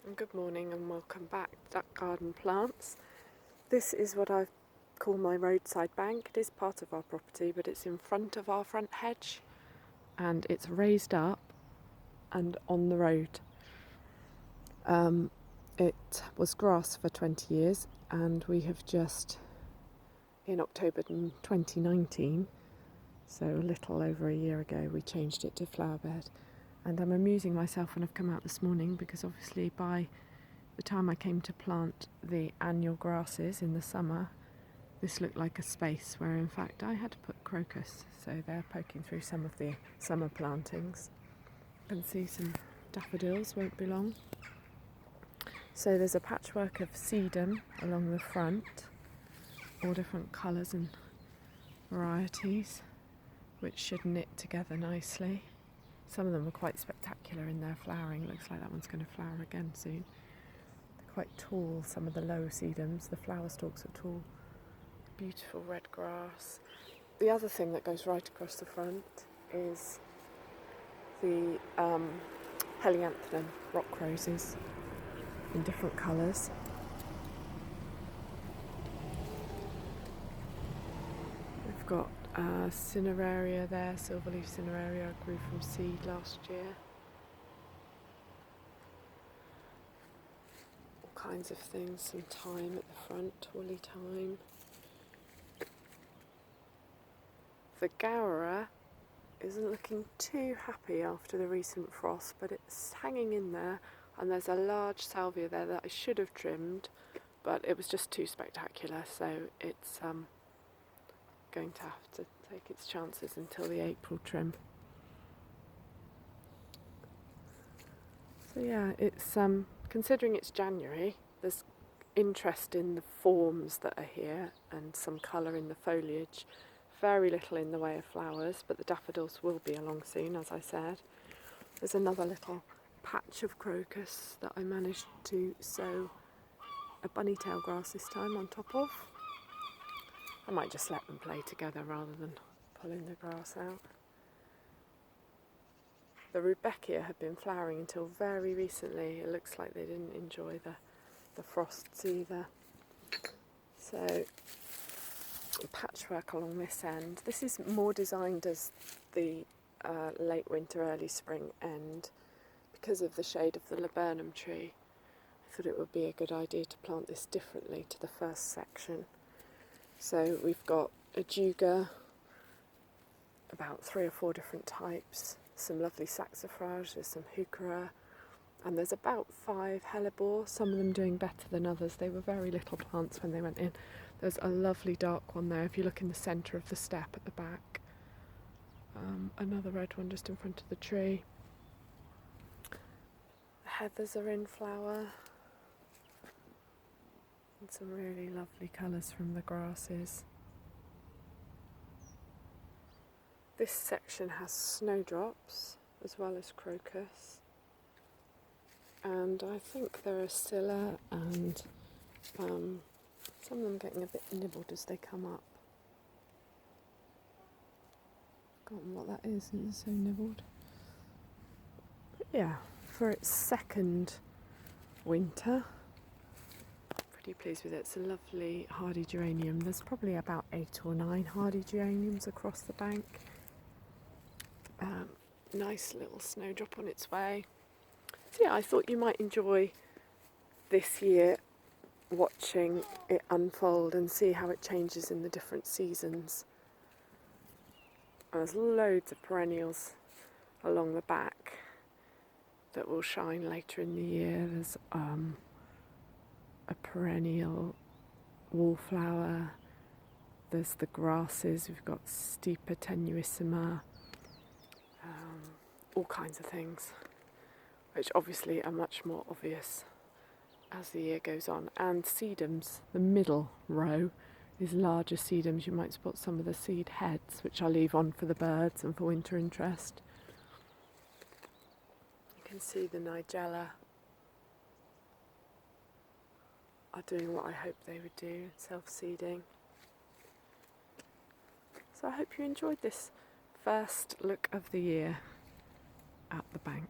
And good morning and welcome back to Duck Garden Plants. This is what I call my roadside bank. It is part of our property, but it's in front of our front hedge and it's raised up and on the road. It was grass for 20 years and we have just, in October 2019, so a little over a year ago, we changed it to flowerbed. And I'm amusing myself when I've come out this morning because obviously by the time I came to plant the annual grasses in the summer, this looked like a space where in fact I had to put crocus, so they're poking through some of the summer plantings. You can see some daffodils, won't be long. So there's a patchwork of sedum along the front, all different colours and varieties, which should knit together nicely. Some of them are quite spectacular in their flowering. Looks like that one's going to flower again soon. They're quite tall, some of the low sedums. The flower stalks are tall. Beautiful red grass. The other thing that goes right across the front is the helianthemum rock roses in different colours. We've got cineraria there, silverleaf cineraria I grew from seed last year. All kinds of things, some thyme at the front, woolly thyme. The gaura isn't looking too happy after the recent frost, but it's hanging in there, and there's a large salvia there that I should have trimmed, but it was just too spectacular, so it's going to have to take its chances until the April trim. So yeah, it's considering it's January, there's interest in the forms that are here and some colour in the foliage. Very little in the way of flowers, but the daffodils will be along soon, as I said. There's another little patch of crocus that I managed to sow a bunnytail grass this time on top of. I might just let them play together rather than pulling the grass out. The rudbeckia had been flowering until very recently. It looks like they didn't enjoy the frosts either. So patchwork along this end. This is more designed as the late winter, early spring end because of the shade of the laburnum tree. I thought it would be a good idea to plant this differently to the first section. So we've got a juga, about 3 or 4 different types, some lovely saxifrage, there's some heuchera, and there's about 5 hellebore, some of them doing better than others. They were very little plants when they went in. There's a lovely dark one there if you look in the centre of the step at the back. Another red one just in front of the tree. The heathers are in flower. And some really lovely colours from the grasses. This section has snowdrops as well as crocus. And I think there are scilla and some of them getting a bit nibbled as they come up. Forgotten what that is, it's so nibbled. But yeah, for its second winter, pretty pleased with it. It's a lovely hardy geranium. There's probably about 8 or 9 hardy geraniums across the bank. Nice little snowdrop on its way. So yeah, I thought you might enjoy this year watching it unfold and see how it changes in the different seasons. There's loads of perennials along the back that will shine later in the year. There's a perennial wallflower. There's the grasses. We've got Stipa tenuissima. All kinds of things, which obviously are much more obvious as the year goes on. And sedums, the middle row is larger sedums. You might spot some of the seed heads, which I'll leave on for the birds and for winter interest. You can see the nigella are doing what I hoped they would do, self-seeding. So I hope you enjoyed this first look of the year at the bank.